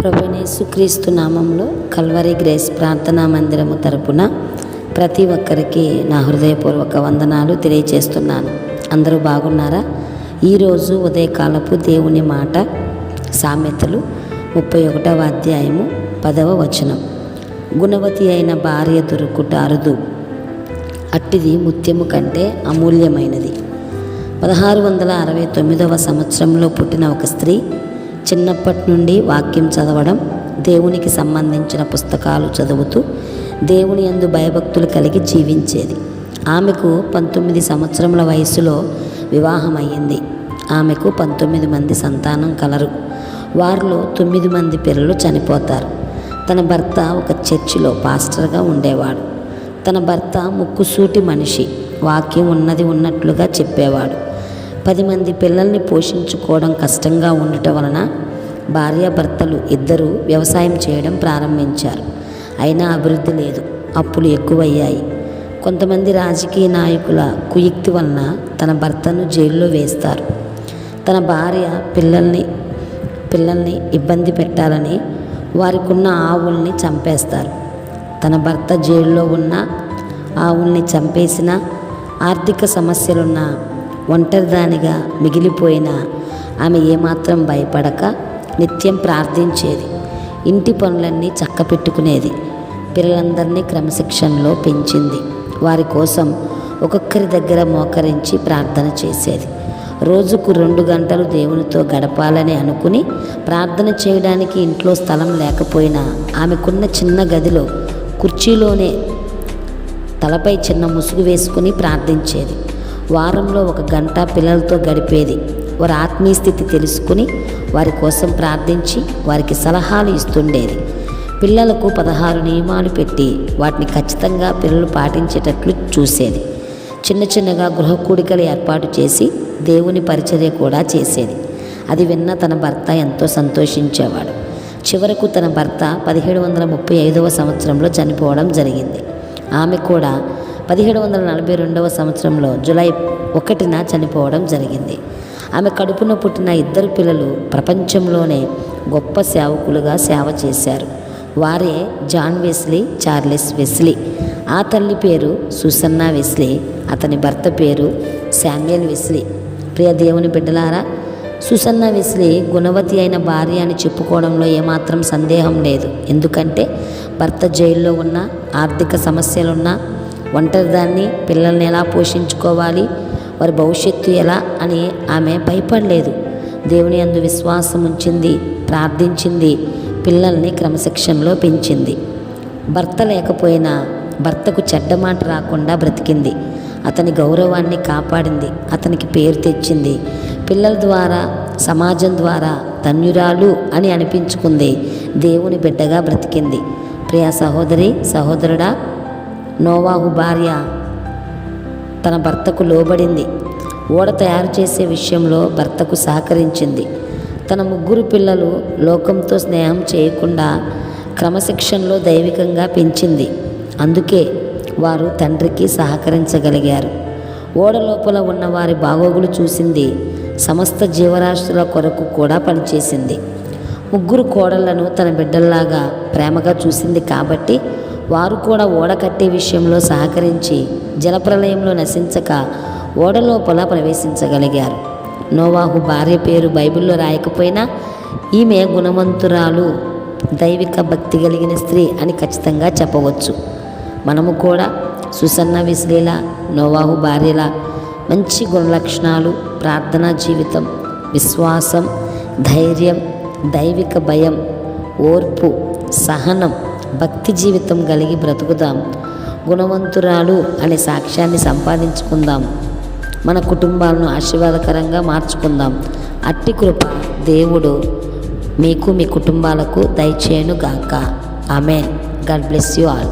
ప్రభువైన యేసుక్రీస్తు నామంలో కల్వరి గ్రేస్ ప్రార్థనా మందిరము తరపున ప్రతి ఒక్కరికి నా హృదయపూర్వక వందనాలు తెలియజేస్తున్నాను. అందరూ బాగున్నారా? ఈరోజు ఉదయకాలపు దేవుని మాట సామెతలు 31వ అధ్యాయము 10వ వచనం. గుణవతి అయిన భార్య దొరుకుట అరుదు, అట్టిది ముత్యము కంటే అమూల్యమైనది. 1669వ సంవత్సరంలో పుట్టిన ఒక స్త్రీ చిన్నప్పటి నుండి వాక్యం చదవడం, దేవునికి సంబంధించిన పుస్తకాలు చదువుతూ దేవుని యందు భయభక్తులు కలిగి జీవించేది. ఆమెకు 19 సంవత్సరముల వయసులో వివాహం అయ్యింది. ఆమెకు 19 మంది సంతానం కలరు. వారిలో 9 మంది పిల్లలు చనిపోతారు. తన భర్త ఒక చర్చిలో పాస్టర్గా ఉండేవాడు. తన భర్త ముక్కుసూటి మనిషి, వాక్యం ఉన్నది ఉన్నట్లుగా చెప్పేవాడు. 10 మంది పిల్లల్ని పోషించుకోవడం కష్టంగా ఉండటం వలన భార్యాభర్తలు ఇద్దరూ వ్యవసాయం చేయడం ప్రారంభించారు. అయినా అభివృద్ధి లేదు, అప్పులు ఎక్కువయ్యాయి. కొంతమంది రాజకీయ నాయకుల కుయుక్తి వలన తన భర్తను జైల్లో వేస్తారు. తన భార్య పిల్లల్ని ఇబ్బంది పెట్టాలని వారికున్న ఆవుల్ని చంపేస్తారు. తన భర్త జైల్లో ఉన్న ఆవుల్ని చంపేసిన, ఆర్థిక సమస్యలున్న ఒంటరిదానిగా మిగిలిపోయిన ఆమె ఏమాత్రం భయపడక నిత్యం ప్రార్థించేది. ఇంటి పనులన్నీ చక్కపెట్టుకునేది. పిల్లలందరినీ క్రమశిక్షణలో పెంచింది. వారి కోసం ఒక్కొక్కరి దగ్గర మోకరించి ప్రార్థన చేసేది. రోజుకు 2 గంటలు దేవునితో గడపాలని అనుకుని ప్రార్థన చేయడానికి ఇంట్లో స్థలం లేకపోయినా ఆమెకున్న చిన్న గదిలో కుర్చీలోనే తలపై చిన్న ముసుగు వేసుకుని ప్రార్థించేది. వారంలో 1 గంట పిల్లలతో గడిపేది. వారి ఆత్మీయ స్థితి తెలుసుకుని వారి కోసం ప్రార్థించి వారికి సలహాలు ఇస్తుండేది. పిల్లలకు 16 నియమాలు పెట్టి వాటిని ఖచ్చితంగా పిల్లలు పాటించేటట్లు చూసేది. చిన్నగా గృహ కూడికలు ఏర్పాటు చేసి దేవుని పరిచర్య కూడా చేసేది. అది విన్న తన భర్త ఎంతో సంతోషించేవాడు. చివరకు తన భర్త 1735వ సంవత్సరంలో చనిపోవడం జరిగింది. ఆమె కూడా 1742వ సంవత్సరంలో జూలై 1న చనిపోవడం జరిగింది. ఆమె కడుపున పుట్టిన 2 పిల్లలు ప్రపంచంలోనే గొప్ప సేవకులుగా సేవ చేశారు. వారే జాన్ వెస్లీ, చార్లెస్ వెస్లీ. ఆ తల్లి పేరు సుసన్నా వెస్లీ, అతని భర్త పేరు శామ్యుయల్ వెస్లీ. ప్రియ దేవుని బిడ్డలారా, సుసన్నా వెస్లీ గుణవతి అయిన భార్య అని చెప్పుకోవడంలో ఏమాత్రం సందేహం లేదు. ఎందుకంటే భర్త జైల్లో ఉన్న, ఆర్థిక సమస్యలున్నా, ఒంటరిదాన్ని, పిల్లల్ని ఎలా పోషించుకోవాలి, వారి భవిష్యత్తు ఎలా అని ఆమె భయపడలేదు. దేవుని యందు విశ్వాసం ఉంచింది, ప్రార్థించింది, పిల్లల్ని క్రమశిక్షణలో పెంచింది. భర్త లేకపోయినా భర్తకు చెడ్డ మాట రాకుండా బ్రతికింది. అతని గౌరవాన్ని కాపాడింది, అతనికి పేరు తెచ్చింది. పిల్లల ద్వారా, సమాజం ద్వారా ధన్యురాలు అని అనిపించుకుంది. దేవుని బిడ్డగా బ్రతికింది. ప్రియ సహోదరి, సహోదరుడా, నోవాహు భార్య తన భర్తకు లోబడింది. ఓడ తయారు చేసే విషయంలో భర్తకు సహకరించింది. తన 3 పిల్లలు లోకంతో స్నేహం చేయకుండా క్రమశిక్షణలో దైవికంగా పెంచింది. అందుకే వారు తండ్రికి సహకరించగలిగారు. ఓడ లోపల ఉన్న వారి బాగోగులు చూసింది. సమస్త జీవరాశుల కొరకు కూడా పనిచేసింది. 3 కోడళ్లను తన బిడ్డల్లాగా ప్రేమగా చూసింది. కాబట్టి వారు కూడా ఓడ కట్టే విషయంలో సహకరించి జలప్రలయంలో నశించక ఓడ లోపల ప్రవేశించగలిగారు. నోవాహు భార్య పేరు బైబిల్లో రాయకపోయినా ఈమె గుణవంతురాలు, దైవిక భక్తి కలిగిన స్త్రీ అని ఖచ్చితంగా చెప్పవచ్చు. మనము కూడా సుసన్నా వెస్లీలా, నోవాహు భార్యలా మంచి గుణలక్షణాలు, ప్రార్థనా జీవితం, విశ్వాసం, ధైర్యం, దైవిక భయం, ఓర్పు, సహనం, భక్తి జీవితం కలిగి బ్రతుకుదాం. గుణవంతురాలు అనే సాక్ష్యాన్ని సంపాదించుకుందాం. మన కుటుంబాలను ఆశీర్వాదకరంగా మార్చుకుందాం. అట్టి కృప దేవుడు మీకు, మీ కుటుంబాలకు దయచేయును గాక. ఆమేన్. God bless you all.